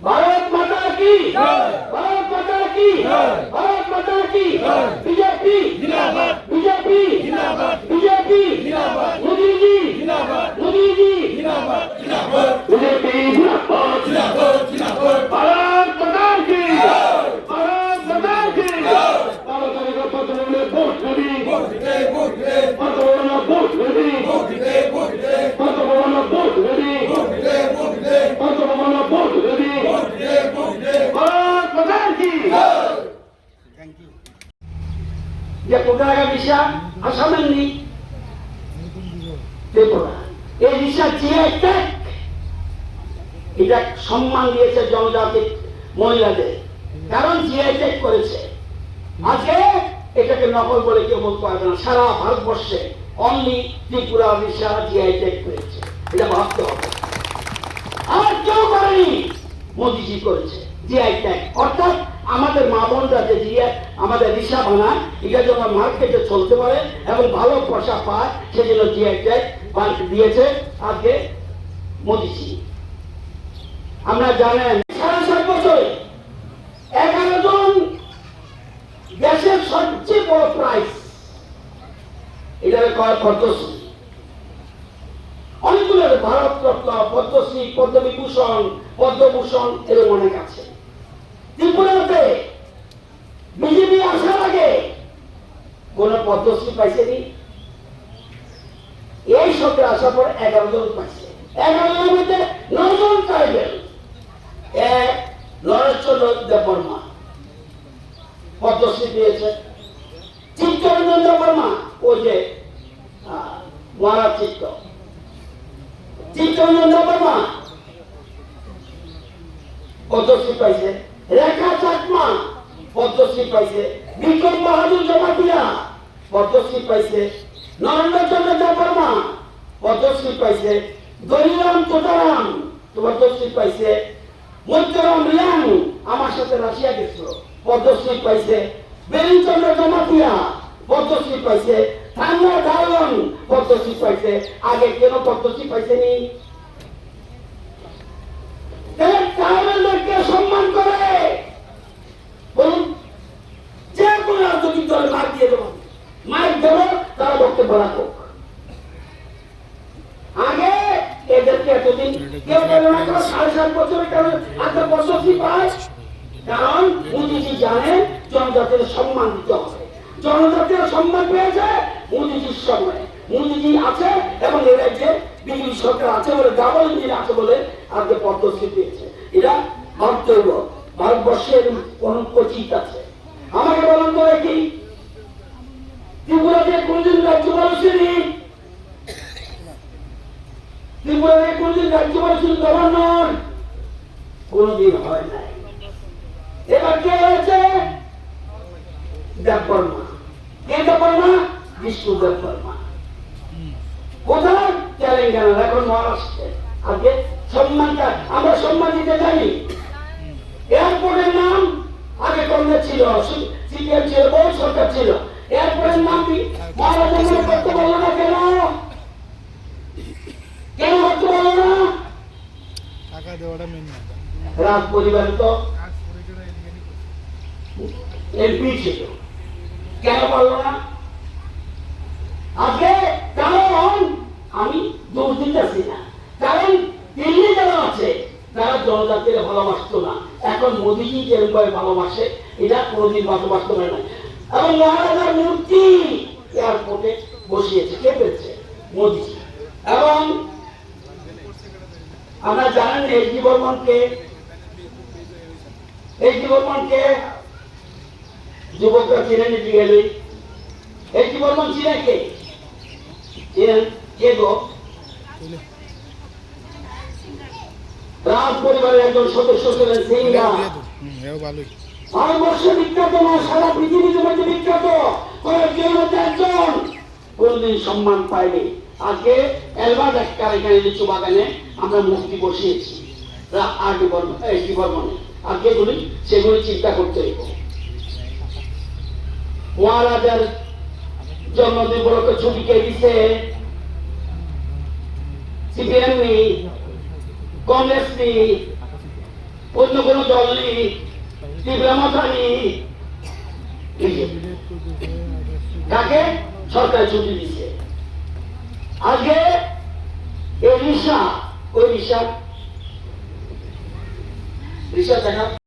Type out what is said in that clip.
भारत माता की भारत माता की भारत माता की बीजेपी जिंदाबाद बीजेपी जिंदाबाद बीजेपी जिंदाबाद मोदी जी जिंदाबाद मोदी जी जिंदाबाद जिंदाबाद बीजेपी जिंदाबाद जिंदाबाद जिंदाबाद भारत माता की भारत माता की भारत का पत्र में वोट दे वोट दे वोट दे पत्र में वोट दे वोट दे वोट दे पत्र में वोट दे वोट दे वोट दे पत्र में वोट दे वोट दे वोट दे भारत माता की थैंक यू ये कोटागा विषय আসামের নি ত্রিপুরা এই বিষয় জিআই ট্যাগ এটা সম্মান দিয়েছে জনজাতি মহিলাদের কারণ জিআই ট্যাগ করেছে আজকে এটাকে নকল বলে কেউ বলতে পারবে না সারা ভারতবর্ষে অনলি ত্রিপুরা বিষয় জিআই ট্যাগ করেছে এটা ভাবতে হবে আর কেউ করেনি মোদিজি করেছে জিআই ট্যাগ অর্থাৎ আমাদের মা বোনরা যে জিআই আমাদের রিসা বানায় এটা যেন মার্কেটে চলতে পারে এবং ভালো পয়সা পায় সেজন্য জিআই ট্যাগ দিয়েছে আজকে মোদিজি আমরা জানেন 7.5 বছরে 11 জন দেশের সবচেয়ে বড় প্রাইজ এটাকে কয় পদ্মশ্রী অনেকগুলো ভারত রত্ন পদ্মশ্রী পদ্মবিভূষণ পদ্মভূষণ এরকম অনেক আছে ত্রিপুরাতে বিজেপি আসার আগে কোন পদ্মশ্রী পাইছেনি এই সরকার আসার পর 11 জন পাইছে 11 জনের মধ্যে 9 জন ট্রাইবেল এক নরেশচন্দ্র দেববর্মা পদ্মশ্রী পেয়েছে চিত্তরঞ্জন দেববর্মা ও যে মহারাজ চিত্তরঞ্জন দেববর্মা পদ্মশ্রী পাইছে রেখা চাকমা পদ্মশ্রী পাইছে বিক্রম বাহাদুর জমাতিয়া পদ্মশ্রী পাইছে নরেন্দ্রচন্দ্র দেববর্মা পদ্মশ্রী পাইছে দলিরাম তোটারাম পদ্মশ্রী পাইছে মৈত্ররাম রিয়াং আমার সাথে রাশিয়া গেছিল পদ্মশ্রী পাইছে বেরিচন্দ্র জমাতিয়া পদ্মশ্রী পাইছে থাঙ্গা দারন পদ্মশ্রী পাইছে আগে কেন পদ্মশ্রী পাইছেনি সম্মান করে বলুন যে কোনো রাজনৈতিক দল মার দিয়ে দেবো মাইক দেবো তারা বক্তব্য রাখো আগে এদেরকে এতদিন কেউ বলে না কেন 7.5 বছরে কেন এত পদ্মশ্রী পায় কারণ মোদিজি জানেন জনজাতির সম্মান দিতে হবে জনজাতির সম্মান পেয়েছে মোদিজির সময় মোদিজি আছে এবং এই রাজ্যে বিজেপি সরকার আছে বলে ডাবল ইঞ্জিন আছে বলে আজকে পদ্মশ্রী পেয়েছে এরা ভাবতে হইব ভারতবর্ষের কোন কোচিত আছে আমাকে বলুন তো কি ত্রিপুরাতে কোনদিন রাজ্যপাল আসেনি ত্রিপুরাতে কোনদিন রাজ্যপাল আসেনি গভর্নর কোনদিন হয় নাই এবার কে হয়েছে দেববর্মা কে দেববর্মা বিষ্ণু দেববর্মা কোথায় তেলেঙ্গানা এখন মহারাষ্ট্রে আজকে সম্মানটা আমরা সম্মান দিতে জানি এয়ারপোর্টের নাম আগে কংগ্রেস ছিল সিপিএম ছিল বহু সরকার ছিল এয়ারপোর্টের নাম মহারাজা মনে করতে বললো না কেন কেন করতে বললো না টাকা দেওয়াটা মেন না রাজ পরিবার তো এমপি ছিল কেন বললো না আজকে কারণ আমি দোষ দিতেছি না কারণ দিল্লি যারা আছে তারা জনজাতির ভালোবাসতো না এখন মোদিজি যেরকম ভালোবাসে এটা কোনোদিন ভালোবাসতে পারে না এবং মহারাজার মূর্তি এয়ারপোর্টে বসিয়েছে কে পেয়েছে মোদিজি এবং আমরা জানেন এইচডি বর্মনকে যুবকরা চিনেন গেলে এইচডি বর্মন চিনে কে চিনেন কে গো রাজ পরিবারের একজন সদস্য ছিলেন সিংহা ভারতবর্ষে বিখ্যাত না সারা পৃথিবীর মধ্যে বিখ্যাত কয়েকজন মধ্যে একজন কোনদিন সম্মান পায়নি আজকে এলবার্ট একটা এখানে লিচু বাগানে আমরা মূর্তি বসিয়েছি এইচডি বর্মনে আজকে সেগুলি চিন্তা করতে হইব মহারাজার জন্মদিন উপলক্ষে ছুটি কে দিছে সিপিএম নি কংগ্রেস নি অন্য জল নেই, টিবলা মাথা নেই। কাকে সরকার ছুটি দিচ্ছে। আজকে এই রিক্সা, ওই রিক্সা রিক্সা দেখা